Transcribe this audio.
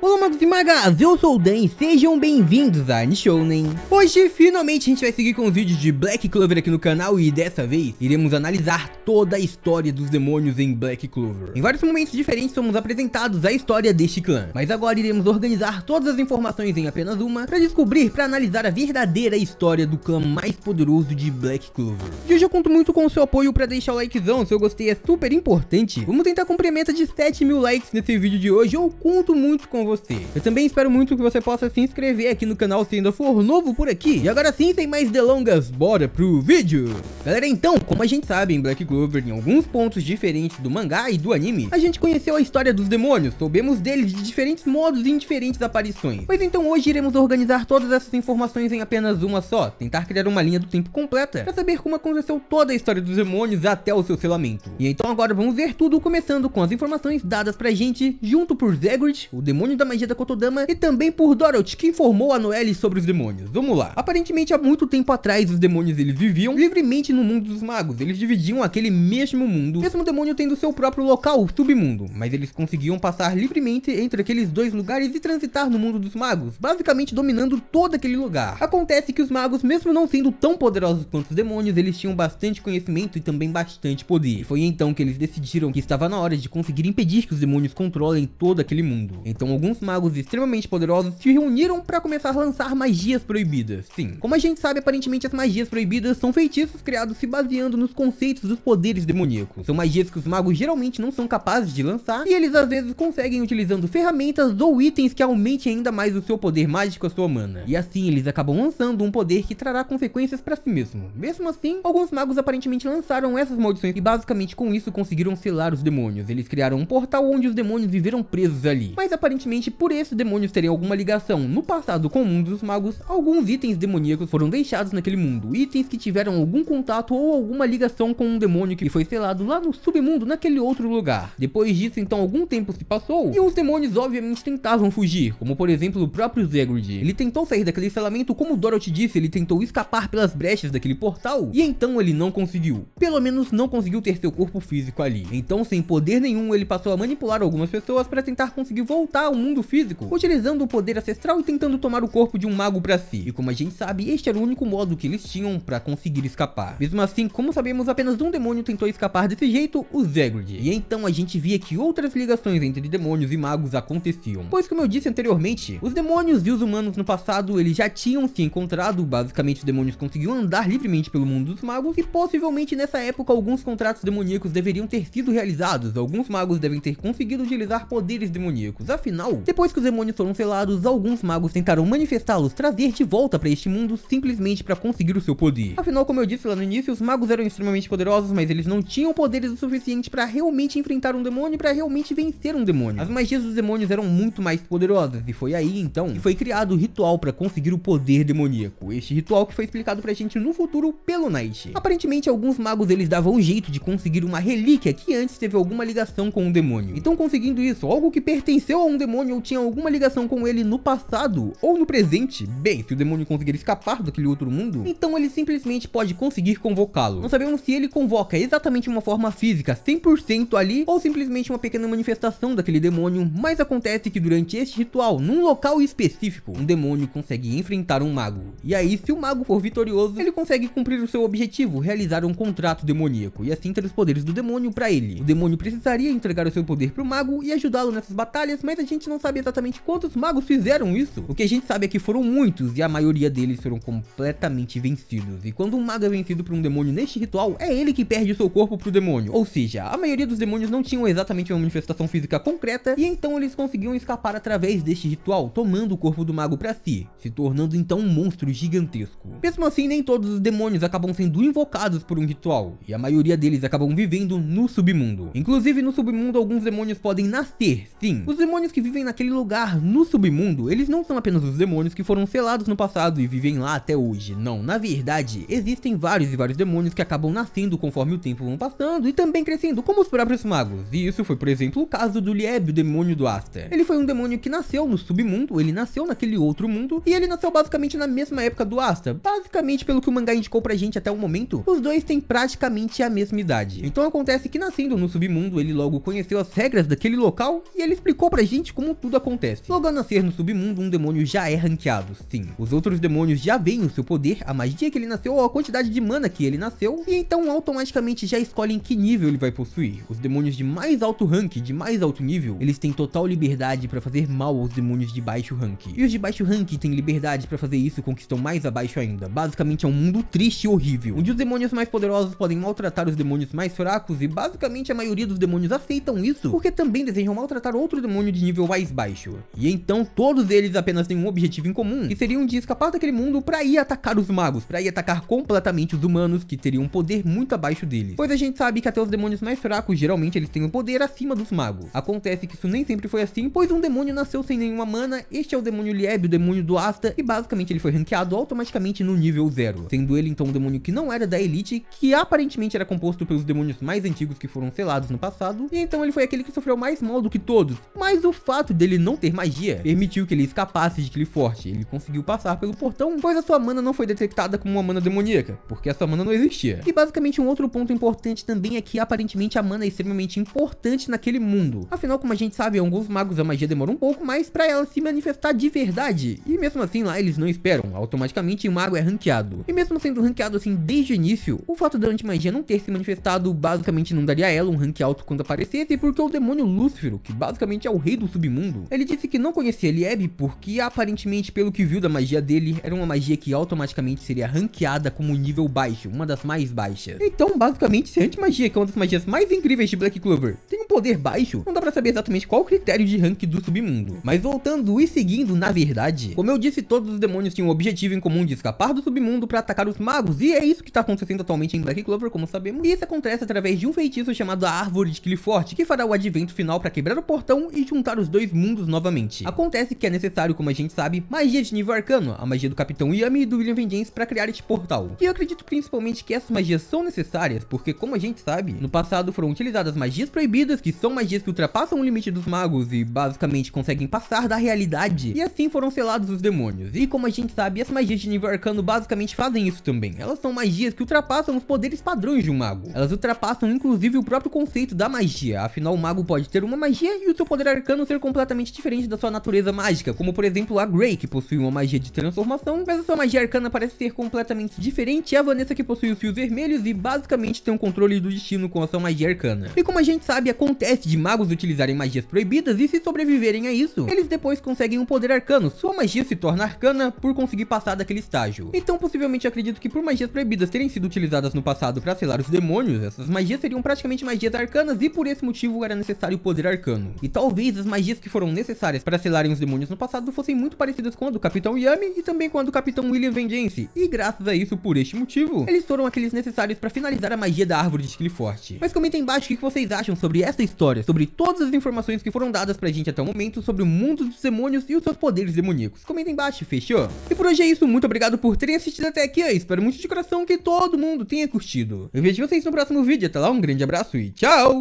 Olá magos e magas, eu sou o Dan e sejam bem-vindos a Nishounen. Hoje, finalmente, a gente vai seguir com os vídeos de Black Clover aqui no canal e dessa vez, iremos analisar toda a história dos demônios em Black Clover. Em vários momentos diferentes somos apresentados a história deste clã, mas agora iremos organizar todas as informações em apenas uma para descobrir, para analisar a verdadeira história do clã mais poderoso de Black Clover. E hoje eu conto muito com o seu apoio para deixar o likezão, se eu gostei é super importante. Vamos tentar cumprir a meta de 7.000 likes nesse vídeo de hoje, eu conto muito com você. Eu também espero muito que você possa se inscrever aqui no canal se ainda for novo por aqui. E agora sim, sem mais delongas, bora pro vídeo. Galera, então, como a gente sabe, em Black Clover, em alguns pontos diferentes do mangá e do anime, a gente conheceu a história dos demônios, soubemos deles de diferentes modos e em diferentes aparições. Pois então hoje iremos organizar todas essas informações em apenas uma só, tentar criar uma linha do tempo completa, para saber como aconteceu toda a história dos demônios até o seu selamento. E então agora vamos ver tudo, começando com as informações dadas pra gente, junto por Zegrid, o demônio da magia da Kotodama, e também por Dorothy, que informou a Noelle sobre os demônios. Vamos lá. Aparentemente há muito tempo atrás os demônios eles viviam livremente no mundo dos magos, eles dividiam aquele mesmo mundo, mesmo o demônio tendo seu próprio local, o submundo, mas eles conseguiam passar livremente entre aqueles dois lugares e transitar no mundo dos magos, basicamente dominando todo aquele lugar. Acontece que os magos, mesmo não sendo tão poderosos quanto os demônios, eles tinham bastante conhecimento e também bastante poder. E foi então que eles decidiram que estava na hora de conseguir impedir que os demônios controlem todo aquele mundo. Então alguns magos extremamente poderosos se reuniram para começar a lançar magias proibidas. Sim, como a gente sabe, aparentemente as magias proibidas são feitiços criados se baseando nos conceitos dos poderes demoníacos. São magias que os magos geralmente não são capazes de lançar, e eles às vezes conseguem utilizando ferramentas ou itens que aumentem ainda mais o seu poder mágico, a sua mana. E assim eles acabam lançando um poder que trará consequências para si mesmo. Mesmo assim, alguns magos aparentemente lançaram essas maldições e basicamente com isso conseguiram selar os demônios. Eles criaram um portal onde os demônios viveram presos ali. Mas aparentemente por esses demônios terem alguma ligação no passado com o mundo dos magos, alguns itens demoníacos foram deixados naquele mundo, itens que tiveram algum contato ou alguma ligação com um demônio que foi selado lá no submundo, naquele outro lugar. Depois disso, então, algum tempo se passou e os demônios obviamente tentavam fugir, como por exemplo o próprio Zegrid. Ele tentou sair daquele selamento, como Dorothy disse, ele tentou escapar pelas brechas daquele portal e então ele não conseguiu, pelo menos não conseguiu ter seu corpo físico ali. Então, sem poder nenhum, ele passou a manipular algumas pessoas para tentar conseguir voltar ao mundo físico, utilizando o poder ancestral e tentando tomar o corpo de um mago para si. E como a gente sabe, este era o único modo que eles tinham para conseguir escapar. Mesmo assim, como sabemos, apenas um demônio tentou escapar desse jeito, o Zegrid. E então a gente via que outras ligações entre demônios e magos aconteciam. Pois como eu disse anteriormente, os demônios e os humanos no passado, eles já tinham se encontrado, basicamente os demônios conseguiam andar livremente pelo mundo dos magos e possivelmente nessa época alguns contratos demoníacos deveriam ter sido realizados, alguns magos devem ter conseguido utilizar poderes demoníacos. Afinal, depois que os demônios foram selados, alguns magos tentaram manifestá-los, trazer de volta para este mundo simplesmente para conseguir o seu poder. Afinal, como eu disse lá no início, os magos eram extremamente poderosos, mas eles não tinham poderes o suficiente para realmente enfrentar um demônio, para realmente vencer um demônio. As magias dos demônios eram muito mais poderosas e foi aí então que foi criado o ritual para conseguir o poder demoníaco. Este ritual que foi explicado pra gente no futuro pelo Knight. Aparentemente alguns magos eles davam um jeito de conseguir uma relíquia que antes teve alguma ligação com um demônio. Então conseguindo isso, algo que pertenceu a um demônio ou tinha alguma ligação com ele no passado ou no presente, bem, se o demônio conseguir escapar daquele outro mundo, então ele simplesmente pode conseguir convocá-lo. Não sabemos se ele convoca exatamente uma forma física 100% ali ou simplesmente uma pequena manifestação daquele demônio, mas acontece que durante este ritual, num local específico, um demônio consegue enfrentar um mago. E aí, se o mago for vitorioso, ele consegue cumprir o seu objetivo, realizar um contrato demoníaco e assim ter os poderes do demônio para ele. O demônio precisaria entregar o seu poder pro mago e ajudá-lo nessas batalhas, mas a gente não sabe exatamente quantos magos fizeram isso. O que a gente sabe é que foram muitos e a maioria deles foram completamente vencidos. E quando um mago é vencido por um demônio neste ritual, é ele que perde o seu corpo pro demônio. Ou seja, a maioria dos demônios não tinham exatamente uma manifestação física concreta e então eles conseguiam escapar através deste ritual, tomando o corpo do mago para si, se tornando então um monstro gigantesco. Mesmo assim, nem todos os demônios acabam sendo invocados por um ritual, e a maioria deles acabam vivendo no submundo. Inclusive no submundo alguns demônios podem nascer, sim. Os demônios que vivem naquele lugar, no submundo, eles não são apenas os demônios que foram selados no passado e vivem lá até hoje. Não, na verdade, existem vários e vários demônios que acabam nascendo conforme o tempo vão passando e também crescendo, como os próprios magos. E isso foi, por exemplo, o caso do Lieb, o demônio do Asta. Ele foi um demônio que nasceu no submundo, ele nasceu naquele outro mundo, e ele nasceu basicamente na mesma época do Asta. Basicamente, pelo que o mangá indicou pra gente até o momento, os dois têm praticamente a mesma idade. Então acontece que nascendo no submundo, ele logo conheceu as regras daquele local, e ele explicou pra gente como como tudo acontece. Logo ao nascer no submundo, um demônio já é ranqueado, sim. Os outros demônios já veem o seu poder, a magia que ele nasceu ou a quantidade de mana que ele nasceu, e então automaticamente já escolhem que nível ele vai possuir. Os demônios de mais alto rank, de mais alto nível, eles têm total liberdade para fazer mal aos demônios de baixo rank. E os de baixo rank têm liberdade para fazer isso com que estão mais abaixo ainda. Basicamente é um mundo triste e horrível, onde os demônios mais poderosos podem maltratar os demônios mais fracos, e basicamente a maioria dos demônios aceitam isso, porque também desejam maltratar outro demônio de nível mais baixo. E então todos eles apenas têm um objetivo em comum, que seria um dia escapar daquele mundo para ir atacar os magos, para ir atacar completamente os humanos, que teriam um poder muito abaixo deles. Pois a gente sabe que até os demônios mais fracos, geralmente eles têm um poder acima dos magos. Acontece que isso nem sempre foi assim, pois um demônio nasceu sem nenhuma mana. Este é o demônio Lieb, o demônio do Asta, e basicamente ele foi ranqueado automaticamente no nível 0, sendo ele então um demônio que não era da elite, que aparentemente era composto pelos demônios mais antigos que foram selados no passado, e então ele foi aquele que sofreu mais mal do que todos. Mas o fato dele não ter magia permitiu que ele escapasse de Qliphort. Ele conseguiu passar pelo portão, pois a sua mana não foi detectada como uma mana demoníaca, porque a sua mana não existia. E basicamente um outro ponto importante também é que aparentemente a mana é extremamente importante naquele mundo. Afinal, como a gente sabe, alguns magos a magia demora um pouco mais para ela se manifestar de verdade, e mesmo assim lá eles não esperam, automaticamente o mago é ranqueado. E mesmo sendo ranqueado assim desde o início, o fato da antimagia não ter se manifestado basicamente não daria a ela um rank alto quando aparecesse, porque o demônio Lúcifer, que basicamente é o rei do submundo, ele disse que não conhecia Lieb porque aparentemente pelo que viu da magia dele, era uma magia que automaticamente seria ranqueada como nível baixo, uma das mais baixas. Então basicamente se a antimagia, que é uma das magias mais incríveis de Black Clover, tem um poder baixo, não dá pra saber exatamente qual o critério de rank do submundo. Mas voltando e seguindo, na verdade, como eu disse, todos os demônios tinham o objetivo em comum de escapar do submundo para atacar os magos, e é isso que tá acontecendo atualmente em Black Clover, como sabemos. E isso acontece através de um feitiço chamado a Árvore de Qliphort, que fará o advento final para quebrar o portão e juntar os dois mundos novamente. Acontece que é necessário, como a gente sabe, magia de nível arcano, a magia do Capitão Yami e do William Vengeance para criar este portal. E eu acredito principalmente que essas magias são necessárias, porque como a gente sabe, no passado foram utilizadas magias proibidas, que são magias que ultrapassam o limite dos magos e basicamente conseguem passar da realidade, e assim foram selados os demônios. E como a gente sabe, as magias de nível arcano basicamente fazem isso também. Elas são magias que ultrapassam os poderes padrões de um mago. Elas ultrapassam inclusive o próprio conceito da magia, afinal o mago pode ter uma magia e o seu poder arcano ser completamente diferente da sua natureza mágica, como por exemplo a Grey, que possui uma magia de transformação, mas a sua magia arcana parece ser completamente diferente, e a Vanessa, que possui os fios vermelhos e basicamente tem um controle do destino com a sua magia arcana. E como a gente sabe, acontece de magos utilizarem magias proibidas e se sobreviverem a isso, eles depois conseguem um poder arcano, sua magia se torna arcana por conseguir passar daquele estágio. Então possivelmente acredito que por magias proibidas terem sido utilizadas no passado para selar os demônios, essas magias seriam praticamente magias arcanas e por esse motivo era necessário o poder arcano. E talvez as magias que foram necessárias para selarem os demônios no passado fossem muito parecidas com a do Capitão Yami e também com a do Capitão William Vengeance, e graças a isso, por este motivo, eles foram aqueles necessários para finalizar a magia da Árvore de Qliphort. Mas comentem embaixo o que vocês acham sobre essa história, sobre todas as informações que foram dadas pra gente até o momento sobre o mundo dos demônios e os seus poderes demoníacos. Comentem embaixo, fechou? E por hoje é isso, muito obrigado por terem assistido até aqui, eu espero muito de coração que todo mundo tenha curtido. Eu vejo vocês no próximo vídeo, até lá, um grande abraço e tchau!